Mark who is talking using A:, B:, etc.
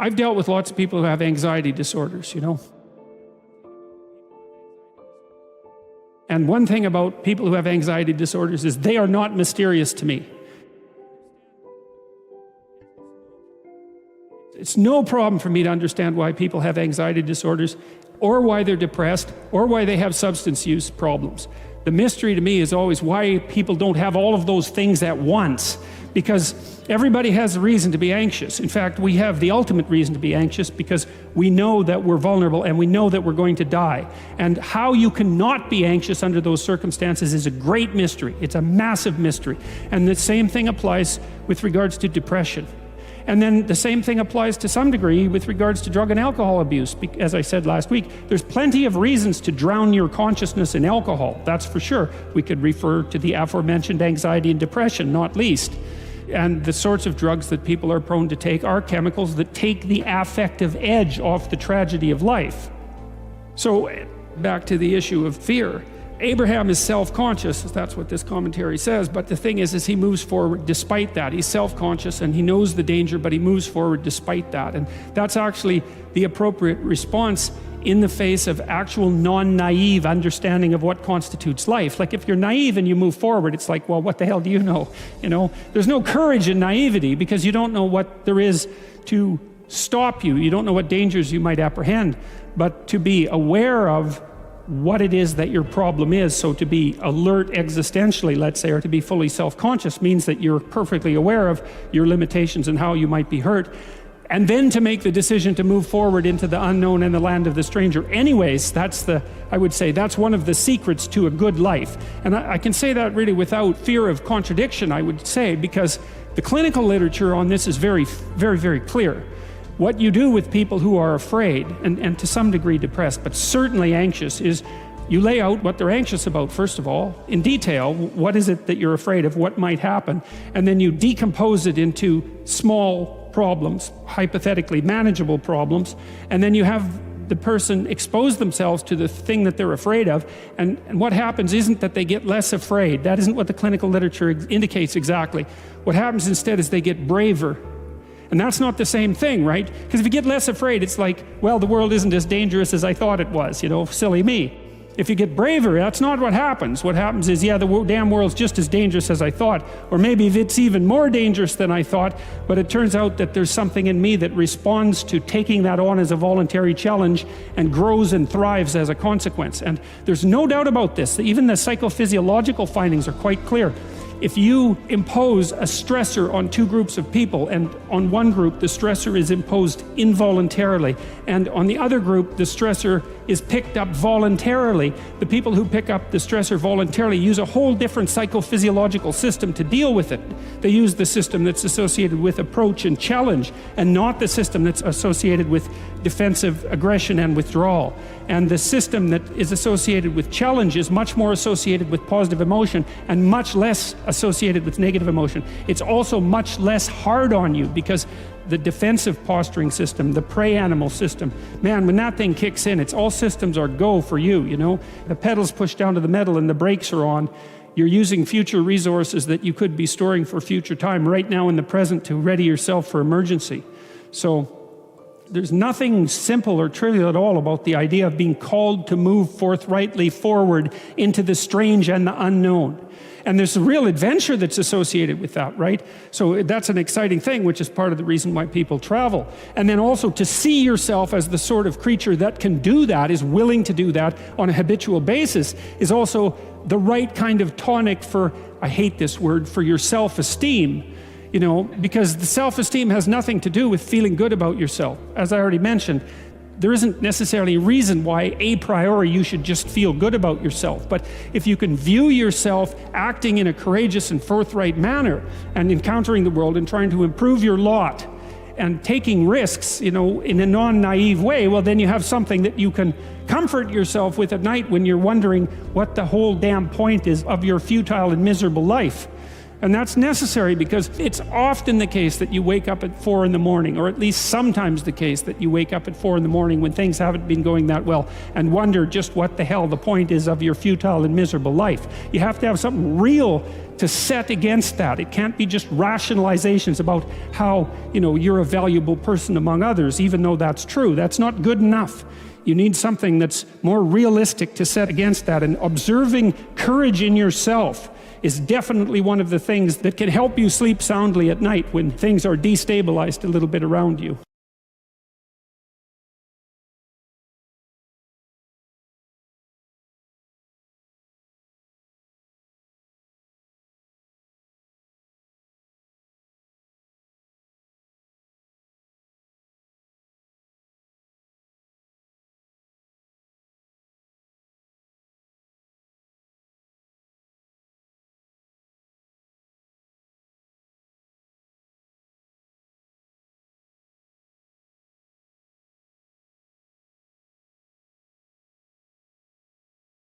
A: I've dealt with lots of people who have anxiety disorders, And one thing about people who have anxiety disorders is they are not mysterious to me. It's no problem for me to understand why people have anxiety disorders, or why they're depressed, or why they have substance use problems. The mystery to me is always why people don't have all of those things at once, because everybody has a reason to be anxious. In fact, we have the ultimate reason to be anxious because we know that we're vulnerable and we know that we're going to die. And how you cannot be anxious under those circumstances is a great mystery. It's a massive mystery. And the same thing applies with regards to depression. And then the same thing applies to some degree with regards to drug and alcohol abuse. As I said last week, there's plenty of reasons to drown your consciousness in alcohol, that's for sure. We could refer to the aforementioned anxiety and depression, not least. And the sorts of drugs that people are prone to take are chemicals that take the affective edge off the tragedy of life. So back to the issue of fear. Abraham is self-conscious, that's what this commentary says, but the thing is he moves forward despite that. He's self-conscious and he knows the danger, but he moves forward despite that. And that's actually the appropriate response in the face of actual non-naive understanding of what constitutes life. Like if you're naive and you move forward, it's like, well, what the hell do you know? There's no courage in naivety because you don't know what there is to stop you. You don't know what dangers you might apprehend. But to be aware of what it is that your problem is, so to be alert existentially, let's say, or to be fully self-conscious means that you're perfectly aware of your limitations and how you might be hurt. And then to make the decision to move forward into the unknown and the land of the stranger. Anyways, I would say that's one of the secrets to a good life. And I can say that really without fear of contradiction, I would say, because the clinical literature on this is very, very, very clear. What you do with people who are afraid, and to some degree depressed, but certainly anxious, is you lay out what they're anxious about, first of all, in detail. What is it that you're afraid of? What might happen? And then you decompose it into small problems, hypothetically manageable problems, and then you have the person expose themselves to the thing that they're afraid of, and what happens isn't that they get less afraid. That isn't what the clinical literature indicates exactly. What happens instead is they get braver. And that's not the same thing, right? Because if you get less afraid, it's like, well, the world isn't as dangerous as I thought it was, silly me. If you get braver, that's not what happens. What happens is, yeah, the damn world's just as dangerous as I thought, or maybe it's even more dangerous than I thought, but it turns out that there's something in me that responds to taking that on as a voluntary challenge and grows and thrives as a consequence. And there's no doubt about this. Even the psychophysiological findings are quite clear. If you impose a stressor on two groups of people, and on one group the stressor is imposed involuntarily, and on the other group the stressor is picked up voluntarily, the people who pick up the stressor voluntarily use a whole different psychophysiological system to deal with it. They use the system that's associated with approach and challenge, and not the system that's associated with defensive aggression and withdrawal. And the system that is associated with challenge is much more associated with positive emotion and much less associated with negative emotion. It's also much less hard on you because the defensive posturing system, the prey animal system, man, when that thing kicks in, it's all systems are go for you, The pedal's pushed down to the metal and the brakes are on. You're using future resources that you could be storing for future time right now in the present to ready yourself for emergency. So there's nothing simple or trivial at all about the idea of being called to move forthrightly forward into the strange and the unknown. And there's a real adventure that's associated with that, right? So that's an exciting thing, which is part of the reason why people travel. And then also to see yourself as the sort of creature that can do that, is willing to do that on a habitual basis, is also the right kind of tonic for, I hate this word, for your self-esteem. Because the self-esteem has nothing to do with feeling good about yourself. As I already mentioned, there isn't necessarily a reason why a priori you should just feel good about yourself. But if you can view yourself acting in a courageous and forthright manner and encountering the world and trying to improve your lot and taking risks, in a non-naive way, well, then you have something that you can comfort yourself with at night when you're wondering what the whole damn point is of your futile and miserable life. And that's necessary because it's often the case that you wake up at 4 in the morning, or at least sometimes the case that you wake up at 4 in the morning when things haven't been going that well and wonder just what the hell the point is of your futile and miserable life. You have to have something real to set against that. It can't be just rationalizations about how, you're a valuable person among others, even though that's true. That's not good enough. You need something that's more realistic to set against that. And observing courage in yourself is definitely one of the things that can help you sleep soundly at night when things are destabilized a little bit around you.